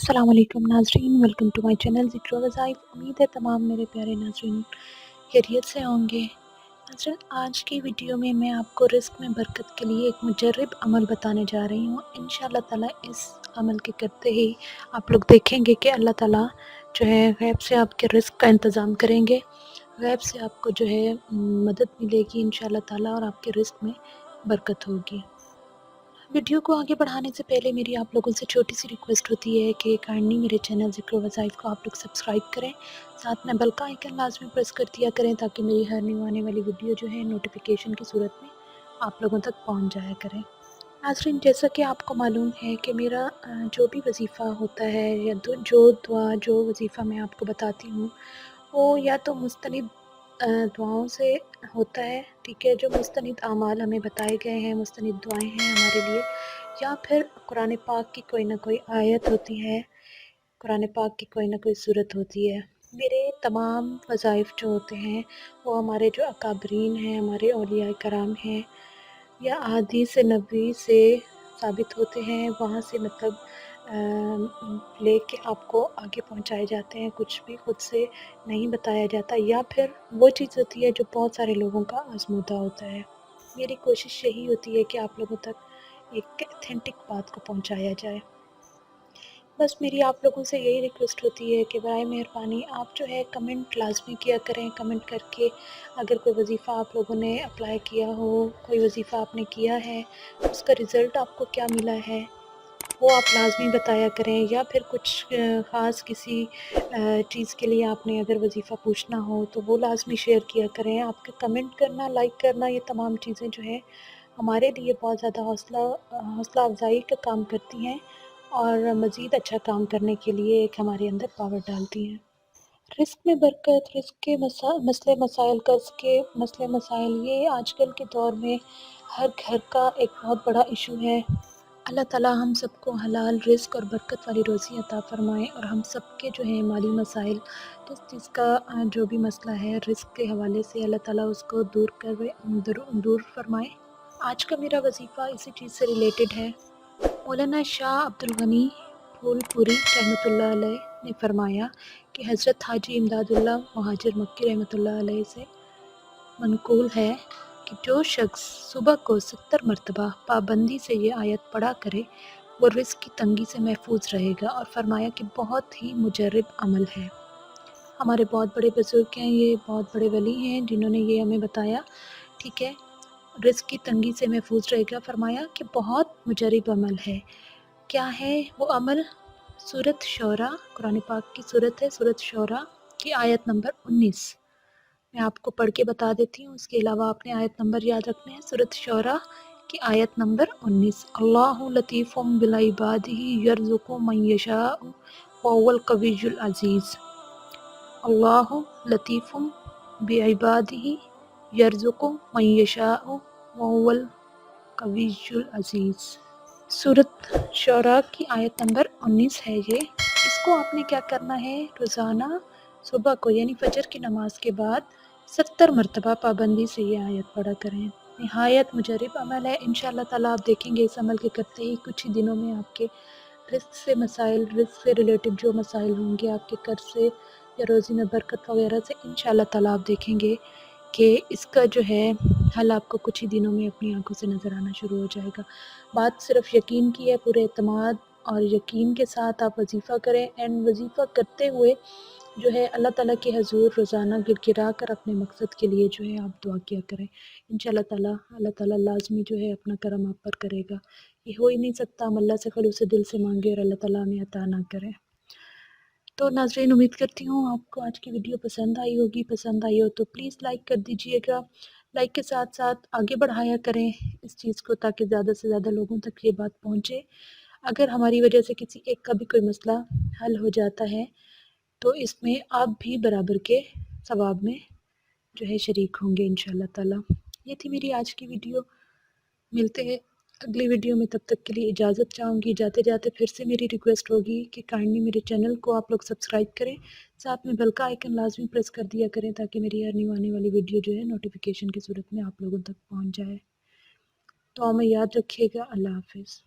अस्सलाम वालेकुम नाज़रीन, वेलकम टू माय चैनल ज़िक्र वज़ाइफ। उम्मीद है तमाम मेरे प्यारे नाज़रीन खैरियत से होंगे। नाज़रीन, आज की वीडियो में मैं आपको रिज़्क में बरकत के लिए एक मुजर्रब अमल बताने जा रही हूँ। इंशाअल्लाह ताला इस अमल के करते ही आप लोग देखेंगे कि अल्लाह ताला जो है गैब से आपके रिज़्क का इंतज़ाम करेंगे। गैब से आपको जो है मदद मिलेगी इंशाअल्लाह ताला और आपके रिज़्क में बरकत होगी। वीडियो को आगे बढ़ाने से पहले मेरी आप लोगों से छोटी सी रिक्वेस्ट होती है कि काइंडली मेरे चैनल ज़िक्र वज़ाइफ को आप लोग सब्सक्राइब करें, साथ में बेल का आइकन लाजमी प्रेस कर दिया करें ताकि मेरी हर न्यू आने वाली वीडियो जो है नोटिफिकेशन की सूरत में आप लोगों तक पहुंच जाया करें। नाज़रीन, जैसा कि आपको मालूम है कि मेरा जो भी वजीफ़ा होता है या जो वजीफ़ा मैं आपको बताती हूँ वो या तो मुस्तनिद दुआओं से होता है, ठीक है, जो मुस्तनिद आमाल हमें बताए गए हैं, मुस्तनिद दुआएं हैं हमारे लिए, या फिर कुरान पाक की कोई ना कोई आयत होती है, कुरान पाक की कोई ना कोई सूरत होती है। मेरे तमाम वज़ाइफ जो होते हैं वो हमारे जो अकाबरीन हैं, हमारे औलिया कराम हैं या अहादीस नबवी से साबित होते हैं, वहाँ से मतलब लेके आपको आगे पहुँचाए जाते हैं। कुछ भी खुद से नहीं बताया जाता, या फिर वो चीज़ होती है जो बहुत सारे लोगों का आज़मूदा होता है। मेरी कोशिश यही होती है कि आप लोगों तक एक ऑथेंटिक बात को पहुँचाया जाए। बस मेरी आप लोगों से यही रिक्वेस्ट होती है कि बराए मेहरबानी आप जो है कमेंट लाज़मी किया करें। कमेंट करके अगर कोई वजीफ़ा आप लोगों ने अप्लाई किया हो, कोई वजीफ़ा आपने किया है, उसका रिज़ल्ट आपको क्या मिला है, वो आप लाज़मी बताया करें। या फिर कुछ ख़ास किसी चीज़ के लिए आपने अगर वजीफ़ा पूछना हो तो वो लाज़मी शेयर किया करें। आपके कमेंट करना, लाइक करना, ये तमाम चीज़ें जो है हमारे लिए बहुत ज़्यादा हौसला अफ़ज़ाई का काम करती हैं और मज़ीद अच्छा काम करने के लिए एक हमारे अंदर पावर डालती हैं। रिस्क में बरकत, रिस्क के मसले मसाइल, कर्ज़ के मसले मसाइल, ये आजकल के दौर में हर घर का एक बहुत बड़ा इशू है। अल्लाह ताला हम सबको हलाल रिस्क और बरकत वाली रोज़ी अता फ़रमाए और हम सबके जो है माली मसाइल, जिस चीज़ का जो भी मसला है रिस्क के हवाले से, अल्लाह ताला उसको दूर फ़रमाए। आज का मेरा वजीफ़ा इसी चीज़ से रिलेटेड है। मौलाना शाह अब्दुल गनी फूलपुरी रहमतुल्लाह अलैह ने फरमाया कि हज़रत हाजी इमदादुल्लाह मुहाजिर मक्की रहमतुल्लाह अलैह से मनकूल है कि जो शख्स सुबह को 70 मरतबा पाबंदी से ये आयत पढ़ा करे वो रिस्क की तंगी से महफूज रहेगा, और फरमाया कि बहुत ही मुजर्रब अमल है। हमारे बहुत बड़े बुजुर्ग हैं, ये बहुत बड़े वली हैं जिन्होंने ये हमें बताया, ठीक है। रिस्क की तंगी से महफूज रहेगा, फरमाया कि बहुत मुजर्रब अमल है। क्या है वो अमल? सूरत शौरा, कुरान पाक की सूरत है, सूरत शौरा की आयत नंबर 19 मैं आपको पढ़ के बता देती हूँ। उसके अलावा आपने आयत नंबर याद रखने हैं। सूरत शौरा की आयत नंबर 19, अल्लाहु लतीफ़ुम बिल इबादिही यर्ज़ुक़ु मन यशाअ व हुवल कवियुल अज़ीज़। अल्लाहु लतीफ़ुम बिइबादिही यर्ज़ुक़ु मन यशाअ व हुवल कवियुल अज़ीज़। सूरत शौरा की आयत नंबर 19 है ये। इसको आपने क्या करना है, रोज़ाना सुबह को यानी फजर की नमाज के बाद 70 मरतबा पाबंदी से ये आयत पढ़ा करें। निहायत मुजर्रब अमल है। इंशाअल्लाह ताला आप देखेंगे इस अमल के करते ही कुछ ही दिनों में आपके रिस्क से मसाइल, रिस्क से रिलेटेड जो मसाइल होंगे आपके कर्ज से या रोज़ी में बरकत वगैरह से, इंशाअल्लाह ताला आप देखेंगे कि इसका जो है हल आपको कुछ ही दिनों में अपनी आंखों से नज़र आना शुरू हो जाएगा। बात सिर्फ यकीन की है, पूरे एतमाद और यकीन के साथ आप वजीफ़ा करें। एंड वजीफ़ा करते हुए जो है अल्लाह ताला के हज़ूर रोज़ाना गिड़गिड़ा कर अपने मकसद के लिए जो है आप दुआ किया करें। इंशाअल्लाह ताला अल्लाह ताला लाज़मी जो है अपना करम आप पर करेगा। ये हो ही नहीं सकता हम अल्लाह से खलूस दिल से मांगे और अल्लाह ताला हमें अता ना करें। तो नाज़रीन, उम्मीद करती हूँ आपको आज की वीडियो पसंद आई होगी। पसंद आई हो तो प्लीज़ लाइक कर दीजिएगा। लाइक के साथ साथ आगे बढ़ाया करें इस चीज़ को ताकि ज़्यादा से ज़्यादा लोगों तक ये बात पहुँचे। अगर हमारी वजह से किसी एक का भी कोई मसला हल हो जाता है तो इसमें आप भी बराबर के सवाब में जो है शरीक होंगे इंशाअल्लाह ताला। ये थी मेरी आज की वीडियो। मिलते हैं अगली वीडियो में, तब तक के लिए इजाज़त चाहूँगी। जाते जाते फिर से मेरी रिक्वेस्ट होगी कि काइंडली मेरे चैनल को आप लोग सब्सक्राइब करें, साथ में बेल का आइकन लाजमी प्रेस कर दिया करें ताकि मेरी हर न्यू आने वाली वीडियो जो है नोटिफिकेशन की सूरत में आप लोगों तक पहुँच जाए। तो हमें याद रखिएगा। अल्लाह हाफिज़।